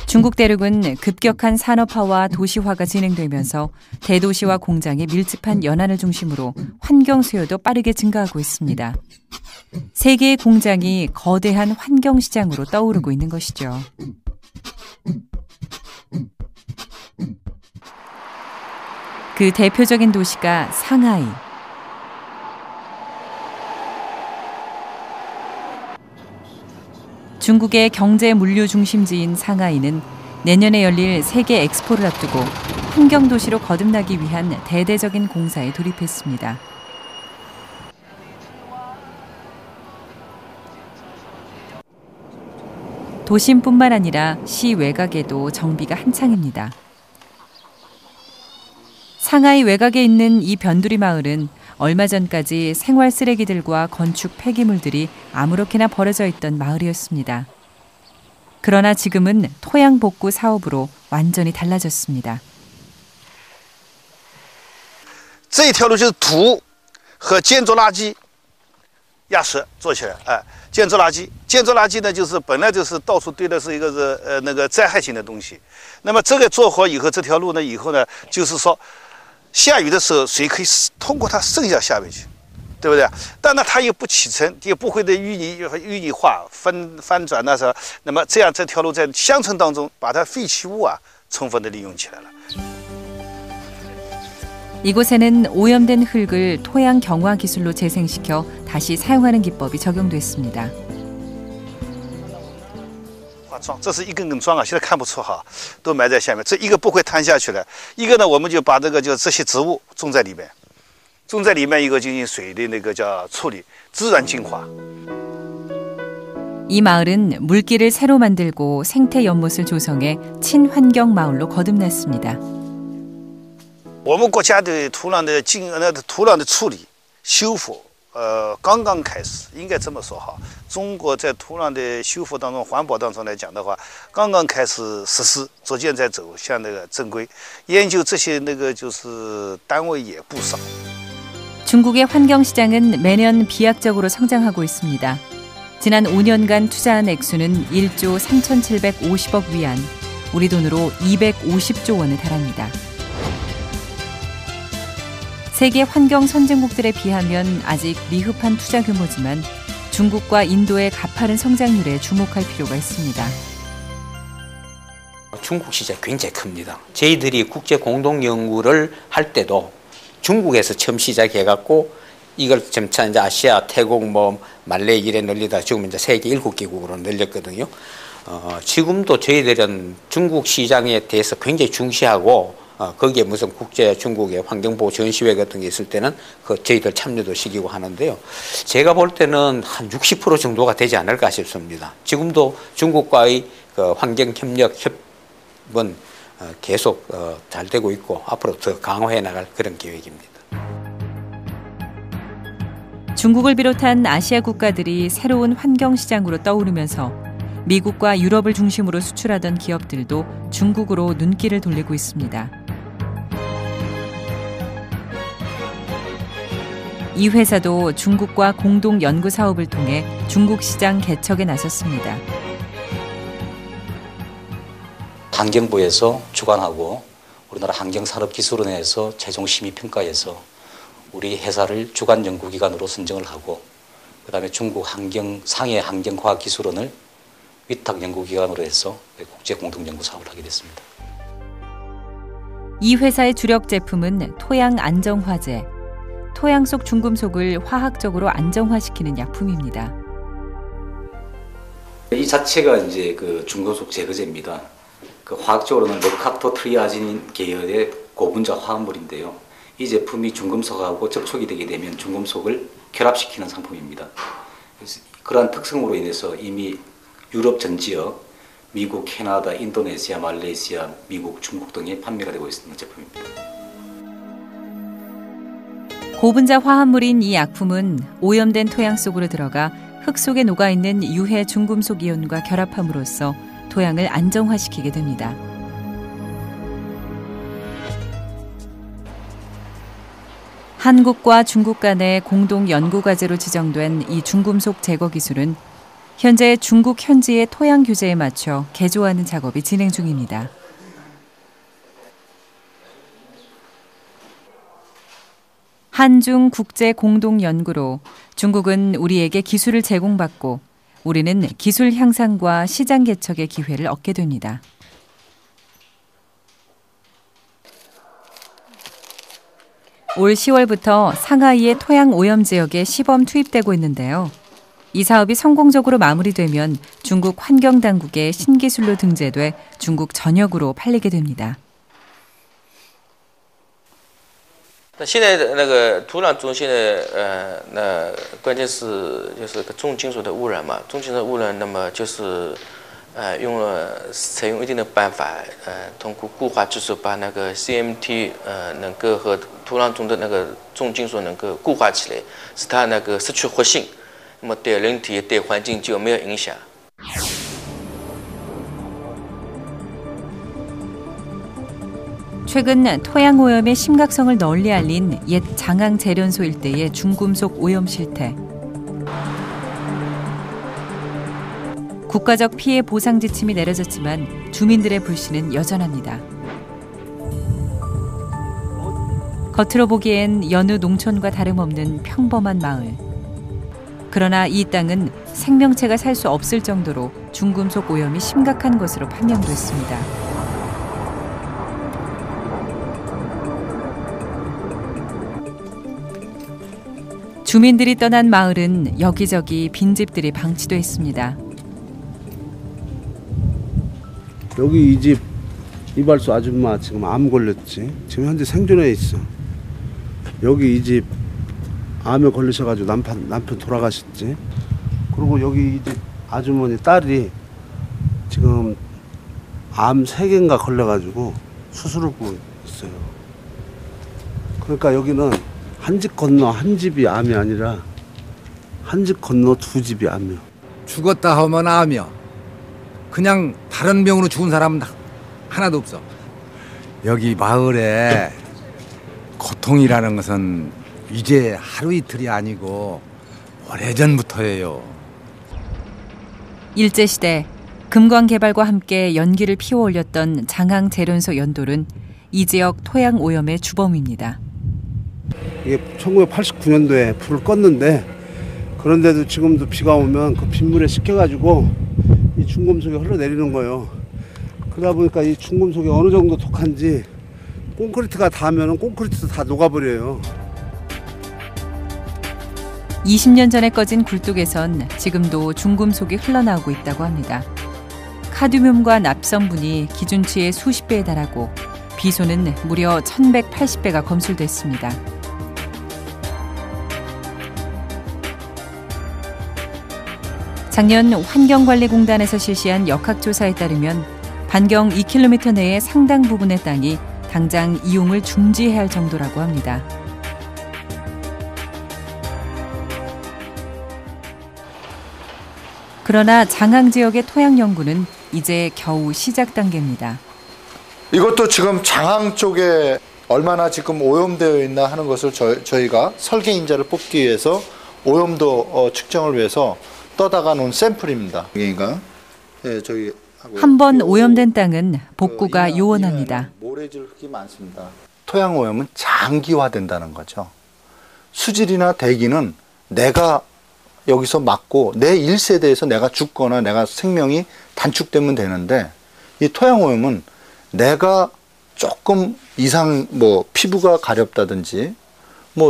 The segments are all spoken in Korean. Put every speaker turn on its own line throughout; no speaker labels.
중국 대륙은 급격한 산업화와 도시화가 진행되면서 대도시와 공장의 밀집한 연안을 중심으로 환경 수요도 빠르게 증가하고 있습니다. 세계의 공장이 거대한 환경 시장으로 떠오르고 있는 것이죠. 그 대표적인 도시가 상하이. 중국의 경제 물류 중심지인 상하이는 내년에 열릴 세계 엑스포를 앞두고 환경 도시로 거듭나기 위한 대대적인 공사에 돌입했습니다. 도심뿐만 아니라 시 외곽에도 정비가 한창입니다. 상하이 외곽에 있는 이 변두리 마을은 얼마 전까지 생활 쓰레기들과 건축 폐기물들이 아무렇게나 버려져 있던 마을이었습니다. 그러나 지금은 토양 복구 사업으로 완전히 달라졌습니다.
这一条路就是土和建筑垃圾压实做起来，建筑垃圾呢，就是本来就是到处堆的是一个是那个灾害性的东西。那么这个做好以后，这条路呢以后呢，就是说下雨的时候水可以通过它渗下面去，对不对？但呢它又不起沉，也不会的淤泥化翻转那时候，那么这样这条路在乡村当中把它废弃物充分的利用起来了。
이곳에는 오염된 흙을 토양 경화 기술로 재생시켜 다시 사용하는 기법이 적용됐습니다.
这是一根根桩现在看不出都埋在下面，这一个不会塌下去的。一个呢，我们就把这些植物种在里面，一个进行水的那个叫处理，自然净化。
이 마을은 물길을 새로 만들고 생태 연못을 조성해 친환경 마을로 거듭났습니다.
我们国家对土壤的处理修复，刚刚开始，应该这么说中国在土壤的修复当中、环保当中来讲的话，刚刚开始实施，逐渐在走向那个正规。研究这些就是单位也不少。
중국의 환경 시장은 매년 비약적으로 성장하고 있습니다. 지난 5년간 투자한 액수는 1조 3,750억 위안, 우리 돈으로 250조 원에 달합니다. 세계 환경 선진국들에 비하면 아직 미흡한 투자 규모지만 중국과 인도의 가파른 성장률에 주목할 필요가 있습니다.
중국 시장이 굉장히 큽니다. 저희들이 국제 공동 연구를 할 때도 중국에서 처음 시작해갖고 이걸 점차 이제 아시아, 태국, 말레이 이래 늘리다 지금 이제 세계 7개국으로 늘렸거든요. 지금도 저희들은 중국 시장에 대해서 굉장히 중시하고 거기에 무슨 국제 중국의 환경보호 전시회 같은 게 있을 때는 저희들 참여도 시키고 하는데요. 제가 볼 때는 한 60% 정도가 되지 않을까 싶습니다. 지금도 중국과의 환경협력협은 계속 잘 되고 있고 앞으로 더 강화해 나갈 그런 계획입니다.
중국을 비롯한 아시아 국가들이 새로운 환경 시장으로 떠오르면서 미국과 유럽을 중심으로 수출하던 기업들도 중국으로 눈길을 돌리고 있습니다. 이 회사도 중국과 공동 연구 사업을 통해 중국 시장 개척에 나섰습니다.
환경부에서 주관하고 우리나라 환경산업기술원에서 최종 심의평가해서 우리 회사를 주관 연구기관으로 선정을 하고 그다음에 중국 상해 환경과학기술원을 위탁 연구기관으로 해서 국제 공동연구 사업을 하게 됐습니다.
이 회사의 주력 제품은 토양 안정화제. 토양 속 중금속을 화학적으로 안정화시키는 약품입니다.
이 자체가 이제 그 중금속 제거제입니다. 그 화학적으로는 르카토트리아진 계열의 고분자 화합물인데요. 이 제품이 중금속하고 접촉이 되게 되면 중금속을 결합시키는 상품입니다. 그래서 그러한 특성으로 인해서 이미 유럽 전 지역, 미국, 캐나다, 인도네시아, 말레이시아, 미국, 중국 등에 판매가 되고 있는 제품입니다.
고분자 화합물인 이 약품은 오염된 토양 속으로 들어가 흙 속에 녹아있는 유해 중금속 이온과 결합함으로써 토양을 안정화시키게 됩니다. 한국과 중국 간의 공동 연구과제로 지정된 이 중금속 제거 기술은 현재 중국 현지의 토양 규제에 맞춰 개조하는 작업이 진행 중입니다. 한중 국제 공동 연구로 중국은 우리에게 기술을 제공받고 우리는 기술 향상과 시장 개척의 기회를 얻게 됩니다. 올 10월부터 상하이의 토양 오염 지역에 시범 투입되고 있는데요. 이 사업이 성공적으로 마무리되면 중국 환경당국의 신기술로 등재돼 중국 전역으로 팔리게 됩니다.
那现在的那个土壤中现在那关键是就是重金属的污染嘛，重金属污染，那么就是采用一定的办法，通过固化技术把那个 CMT 能够和土壤中的那个重金属能够固化起来，使它那个失去活性，那么对人体对环境就没有影响。
최근 토양 오염의 심각성을 널리 알린 옛 장항 재련소 일대의 중금속 오염 실태. 국가적 피해 보상 지침이 내려졌지만 주민들의 불신은 여전합니다. 겉으로 보기엔 여느 농촌과 다름없는 평범한 마을. 그러나 이 땅은 생명체가 살 수 없을 정도로 중금속 오염이 심각한 것으로 판명됐습니다. 주민들이 떠난 마을은 여기저기 빈집들이 방치돼 있습니다.
여기 이 집 이발소 아줌마 지금 암 걸렸지. 지금 현재 생존해 있어. 여기 이 집 암에 걸리셔가지고 남편 돌아가셨지. 그리고 여기 이 집 아주머니 딸이 지금 암 3개인가 걸려가지고 수술을 보고 있어요. 그러니까 여기는 한 집 건너 한 집이 암이 아니라 한 집 건너 2집이 암이요.
죽었다 하면 암이요. 그냥 다른 병으로 죽은 사람은 하나도 없어. 여기 마을에 고통이라는 것은 이제 하루 이틀이 아니고 오래전부터예요.
일제시대 금광 개발과 함께 연기를 피워올렸던 장항 재련소 연돌은 이 지역 토양 오염의 주범입니다.
이게 1989년도에 불을 껐는데 그런데도 지금도 비가 오면 그 빗물에 씻겨가지고 이 중금속이 흘러내리는 거예요. 그러다 보니까 이 중금속이 어느 정도 독한지 콘크리트가 닿으면 콘크리트도 다 녹아버려요.
20년 전에 꺼진 굴뚝에선 지금도 중금속이 흘러나오고 있다고 합니다. 카드뮴과 납성분이 기준치의 수십 배에 달하고 비소는 무려 1180배가 검출됐습니다. 작년 환경관리공단에서 실시한 역학조사에 따르면 반경 2km 내의 상당 부분의 땅이 당장 이용을 중지해야 할 정도라고 합니다. 그러나 장항 지역의 토양 연구는 이제 겨우 시작 단계입니다.
이것도 지금 장항 쪽에 얼마나 지금 오염되어 있나 하는 것을 저희가 설계 인자를 뽑기 위해서 오염도 측정을 위해서 떠다가 놓은 샘플입니다. 여기가 저희
한 번 오염된 땅은 복구가 요원합니다.
모래질 흙이 많습니다. 토양 오염은 장기화된다는 거죠. 수질이나 대기는 내가 여기서 막고 내 1세대에서 내가 죽거나 내가 생명이 단축되면 되는데 이 토양 오염은 내가 조금 이상 피부가 가렵다든지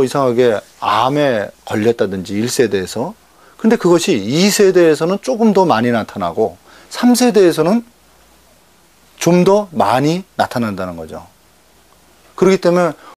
이상하게 암에 걸렸다든지 1세대에서 근데 그것이 2세대에서는 조금 더 많이 나타나고 3세대에서는 좀 더 많이 나타난다는 거죠. 그렇기 때문에